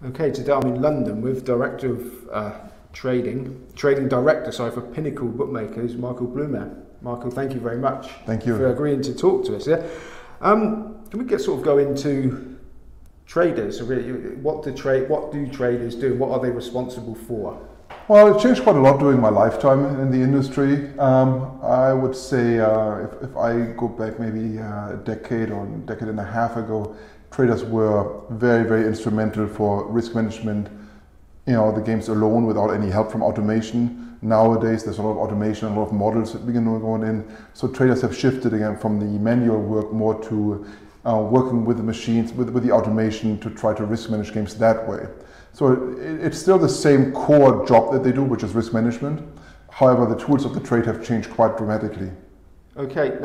Okay, today I'm in London with Director of Trading Director, for Pinnacle Bookmakers, Michael Blume. Michael, thank you very much. Thank you for agreeing to talk to us. Yeah, can we go into traders? What do traders do? What are they responsible for? Well, it changed quite a lot during my lifetime in the industry. I would say if I go back maybe a decade or a decade and a half ago, traders were very, very instrumental for risk management, the games alone without any help from automation. Nowadays, there's a lot of automation, a lot of models that begin going in. So traders have shifted again from the manual work more to working with the machines, with the automation to try to risk manage games that way. So it's still the same core job that they do, which is risk management. However, the tools of the trade have changed quite dramatically. Okay,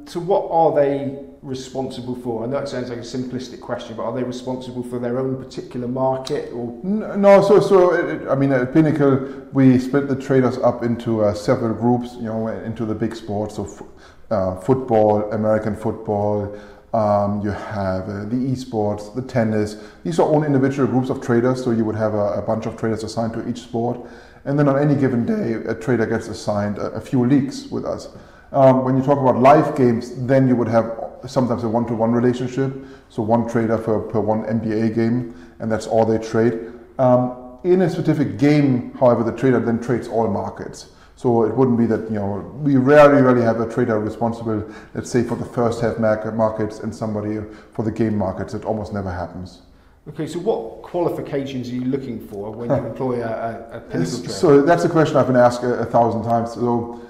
so what are they responsible for? I know it sounds like a simplistic question, but are they responsible for their own particular market? Or no, at Pinnacle, we split the traders up into several groups, into the big sports, so football, American football, you have the esports, the tennis. These are all individual groups of traders, so you would have a bunch of traders assigned to each sport. And then on any given day, a trader gets assigned a few leagues with us. When you talk about live games, then you would have sometimes a one-to-one relationship, so one trader per one NBA game, and that's all they trade. In a specific game, however, the trader then trades all markets. So it wouldn't be that, we rarely have a trader responsible, let's say, for the first half markets and somebody for the game markets. It almost never happens. Okay, so what qualifications are you looking for when you employ a Pinnacle trader? So that's a question I've been asked 1,000 times. So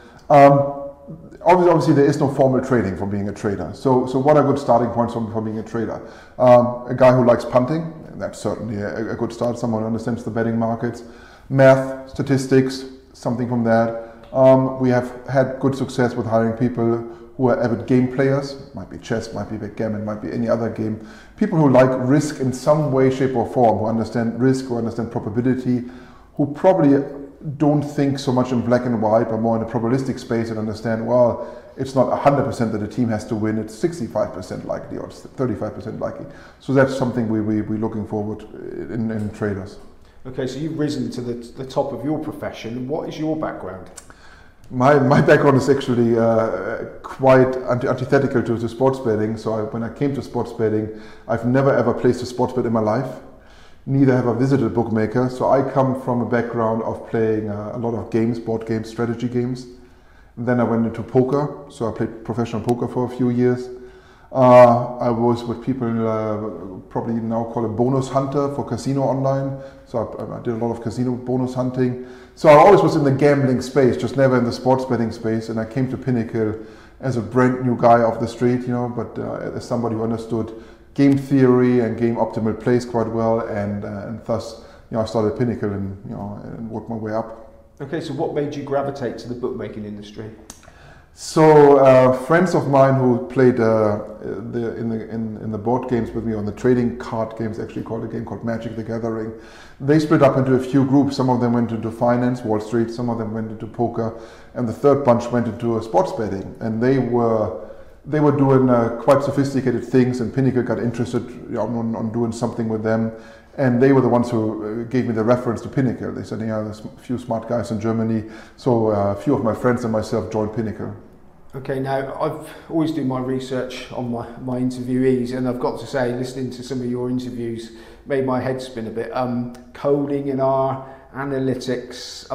obviously there is no formal training for being a trader. So what are good starting points for being a trader? A guy who likes punting, that's certainly a good start. Someone who understands the betting markets. Math, statistics, something from that. We have had good success with hiring people who are avid game players. Might be chess, might be backgammon, might be any other game. People who like risk in some way, shape or form, who understand risk, who understand probability, who probably don't think so much in black and white, but more in a probabilistic space and understand, well, it's not 100% that a team has to win, it's 65% likely or 35% likely. So that's something we're looking forward in traders. Okay, so you've risen to the top of your profession. What is your background? My background is actually quite antithetical to sports betting. So when I came to sports betting, I've never ever placed a sports bet in my life. Neither have I visited a bookmaker. So I come from a background of playing a lot of games, board games, strategy games. Then I went into poker. So I played professional poker for a few years. I was what people probably now call a bonus hunter for casino online. So I did a lot of casino bonus hunting. So I always was in the gambling space, just never in the sports betting space. And I came to Pinnacle as a brand new guy off the street, but as somebody who understood game theory and game optimal plays quite well. And thus, I started Pinnacle and worked my way up. Okay, so what made you gravitate to the bookmaking industry? So friends of mine who played in the board games with me, on the trading card games, actually called a game called Magic the Gathering, they split up into a few groups. Some of them went into finance, Wall Street, some of them went into poker, and the third bunch went into sports betting. And they were doing quite sophisticated things, and Pinnacle got interested on doing something with them. And they were the ones who gave me the reference to Pinnacle. They said, there's a few smart guys in Germany. So a few of my friends and myself joined Pinnacle. Okay, now I've always do my research on my interviewees, and I've got to say, listening to some of your interviews made my head spin a bit. Coding in R, analytics,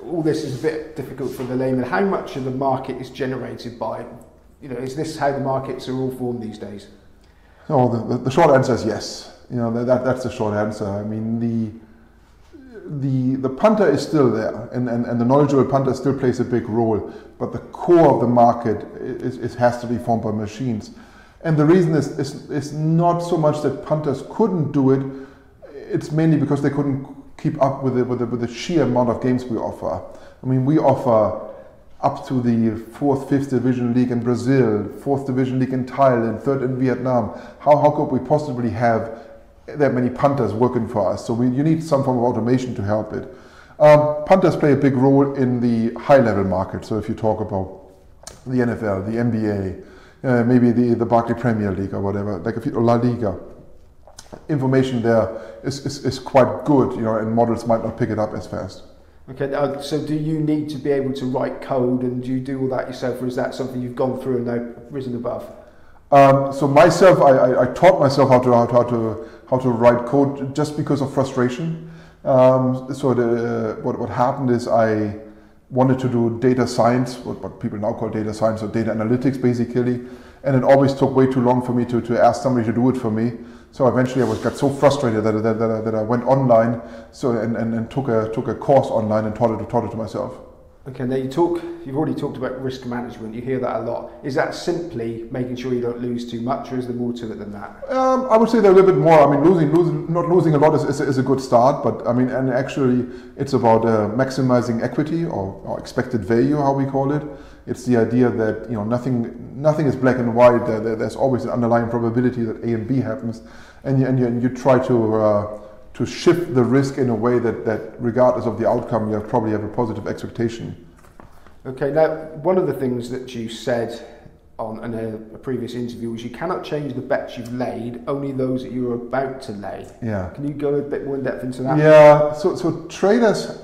all this is a bit difficult for the layman. How much of the market is generated by, is this how the markets are all formed these days? Oh, the short answer is yes. That's the short answer. The punter is still there, and the knowledgeable punter still plays a big role, but the core of the market has to be formed by machines. And the reason is not so much that punters couldn't do it, it's mainly because they couldn't keep up with the sheer amount of games we offer. We offer up to the 4th, 5th Division League in Brazil, 4th Division League in Thailand, 3rd in Vietnam. How could we possibly have that many punters working for us? So you need some form of automation to help it. Punters play a big role in the high-level market. So if you talk about the NFL, the NBA, maybe the Barclays Premier League or whatever, like La Liga. information there is quite good, and models might not pick it up as fast. Okay, so do you need to be able to write code, and do you do all that yourself, or is that something you've gone through and now risen above? So myself, I taught myself how to write code just because of frustration. What happened is I wanted to do data science, what people now call data science or data analytics basically, and it always took way too long for me to ask somebody to do it for me. So eventually I got so frustrated that I went online, and took a course online and taught it to myself. Okay, now you've already talked about risk management. You hear that a lot. Is that simply making sure you don't lose too much, or is there more to it than that? I would say there a little bit more. I mean, not losing a lot is a good start, but I mean, and actually it's about maximizing equity or expected value, how we call it. It's the idea that nothing is black and white. There's always an underlying probability that A and B happens, and you try to shift the risk in a way that regardless of the outcome, you probably have a positive expectation. Okay, now one of the things that you said in a previous interview was you cannot change the bets you've laid, only those that you're about to lay. Yeah. Can you go a bit more in depth into that? Yeah, so traders,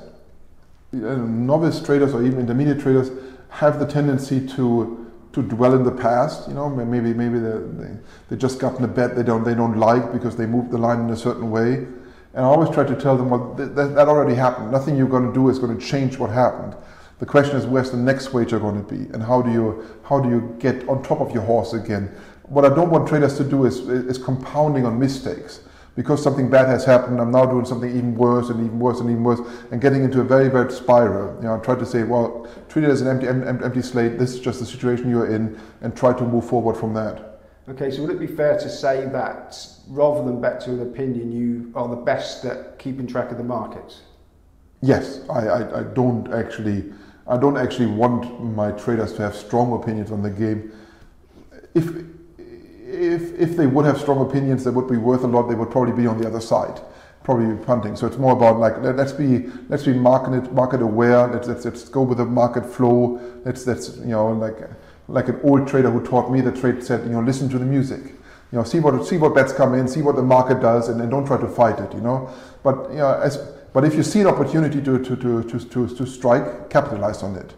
novice traders or even intermediate traders have the tendency to dwell in the past. Maybe they just gotten a bet they don't like because they moved the line in a certain way. And I always try to tell them, well, that already happened. Nothing you're going to do is going to change what happened. The question is, where's the next wager going to be, and how do you get on top of your horse again? What I don't want traders to do is compounding on mistakes. Because something bad has happened, I'm now doing something even worse and even worse and even worse, and getting into a very bad spiral. I try to say, well, treat it as an empty slate. This is just the situation you're in, and try to move forward from that. Okay, so would it be fair to say that rather than bet to an opinion, you are the best at keeping track of the markets? Yes, I don't actually want my traders to have strong opinions on the game. If they would have strong opinions that would be worth a lot, they would probably be on the other side, probably be punting. So it's more about let's be market aware. Let's go with the market flow. Let's like an old trader who taught me the trade said, listen to the music. See what bets come in, see what the market does, and don't try to fight it. But if you see an opportunity to strike, capitalize on it.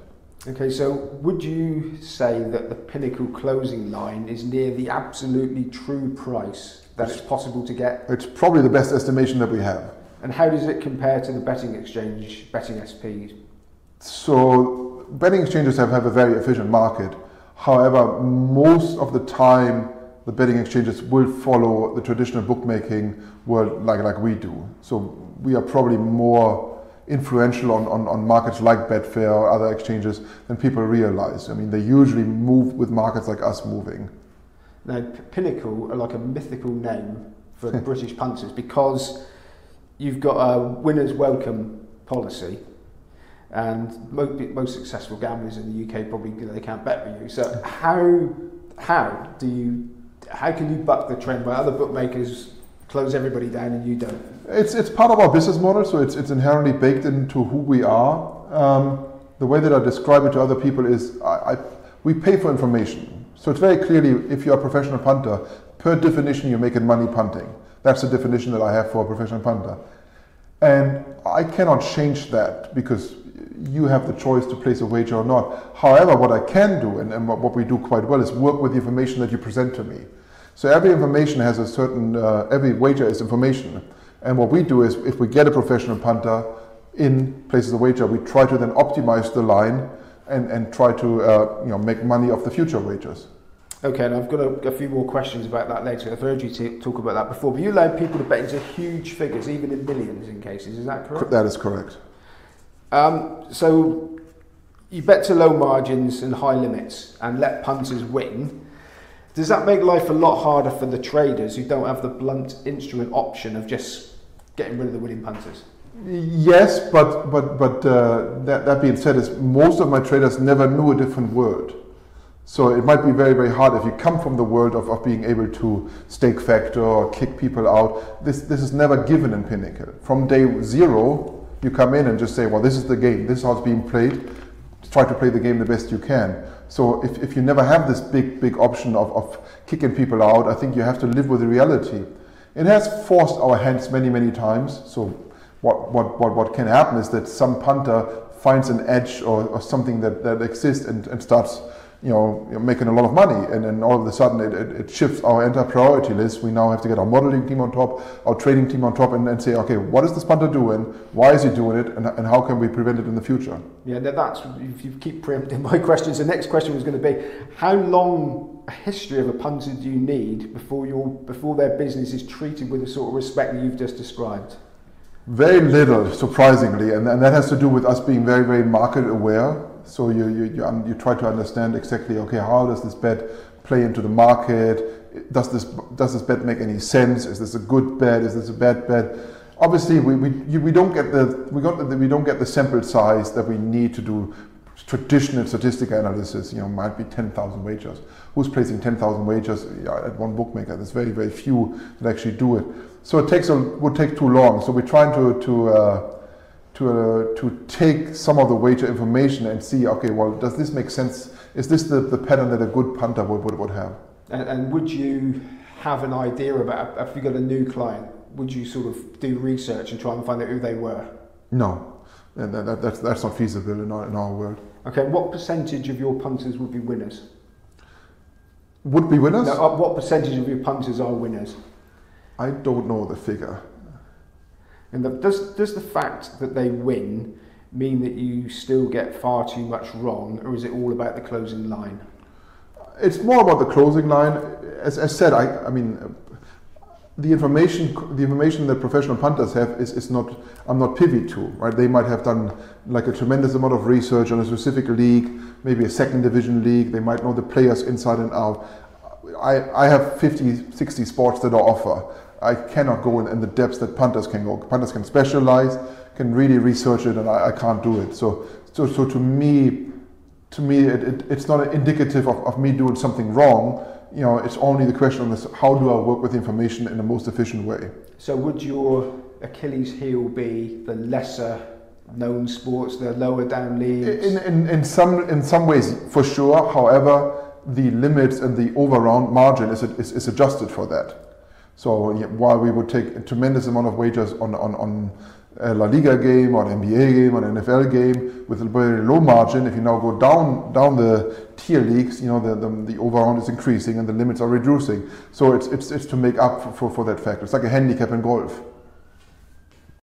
Okay, so would you say that the Pinnacle closing line is near the absolutely true price that it's possible to get? It's probably the best estimation that we have. And how does it compare to the betting exchange, betting SPs? So betting exchanges have a very efficient market. However, most of the time, the betting exchanges will follow the traditional bookmaking world like we do. So we are probably more influential on markets like Betfair or other exchanges than people realize. I mean, they usually move with markets like us moving. Now, Pinnacle are like a mythical name for British punters because you've got a winner's welcome policy, and most successful gamblers in the UK probably they can't bet with you. So how can you buck the trend where other bookmakers close everybody down and you don't? It's part of our business model, so it's inherently baked into who we are. The way that I describe it to other people is we pay for information. So it's very clearly, if you're a professional punter, per definition you're making money punting. That's the definition that I have for a professional punter. And I cannot change that because you have the choice to place a wager or not. However, what I can do, and what we do quite well, is work with the information that you present to me. So every information has a certain, every wager is information. And what we do is, if we get a professional punter in places of wager, we try to then optimize the line and try to make money off the future wagers. Okay, and I've got a few more questions about that later. I've heard you talk about that before, but you allow people to bet into huge figures, even in millions in cases, is that correct? That is correct. So you bet to low margins and high limits and let punters win. Does that make life a lot harder for the traders who don't have the blunt instrument option of just getting rid of the winning punters? Yes, but that being said, is most of my traders never knew a different world. So it might be very, very hard if you come from the world of being able to stake factor or kick people out. This is never given in Pinnacle. From day zero, you come in and just say, well, this is the game, this is how it's being played. Try to play the game the best you can. So if you never have this big option of kicking people out, I think you have to live with the reality. It has forced our hands many times. So what can happen is that some punter finds an edge or something that exists and starts making a lot of money, and then all of a sudden it shifts our entire priority list. We now have to get our modeling team on top, our trading team on top, and say, okay, what is this punter doing? Why is he doing it? And how can we prevent it in the future? Yeah, that's, if you keep preempting my questions, the next question was going to be, how long a history of a punter do you need before their business is treated with the sort of respect that you've just described? Very little, surprisingly, and that has to do with us being very market aware. So you try to understand exactly, okay, how does this bet play into the market? Does this bet make any sense? Is this a good bet? Is this a bad bet? Obviously, we don't get the sample size that we need to do traditional statistical analysis. Might be 10,000 wagers. Who's placing 10,000 wagers at one bookmaker? There's very few that actually do it. So it would take too long. So we're trying to take some of the wager information and see, okay, well, does this make sense? Is this the pattern that a good punter would have? And would you have an idea about, if you got a new client, would you sort of do research and try and find out who they were? No, and that's not feasible in our world. Okay, what percentage of your punters would be winners? Would be winners? No, what percentage of your punters are winners? I don't know the figure. And does the fact that they win mean that you still get far too much wrong, or is it all about the closing line? It's more about the closing line. As said, I mean, the information that professional punters have is not, I'm not privy to, right? They might have done like a tremendous amount of research on a specific league, maybe a second division league. They might know the players inside and out. I have 50, 60 sports that I offer. I cannot go in the depths that punters can go. Punters can specialize, can really research it, and I can't do it. So to me, it's not indicative of me doing something wrong. It's only the question of how do I work with information in the most efficient way. So would your Achilles heel be the lesser known sports, the lower down leagues? In some ways, for sure. However, the limits and the over-round margin is adjusted for that. So while we would take a tremendous amount of wagers on a La Liga game, or an NBA game, or an NFL game with a very low margin, if you now go down the tier leagues, the over-round is increasing and the limits are reducing. So it's to make up for that factor. It's like a handicap in golf.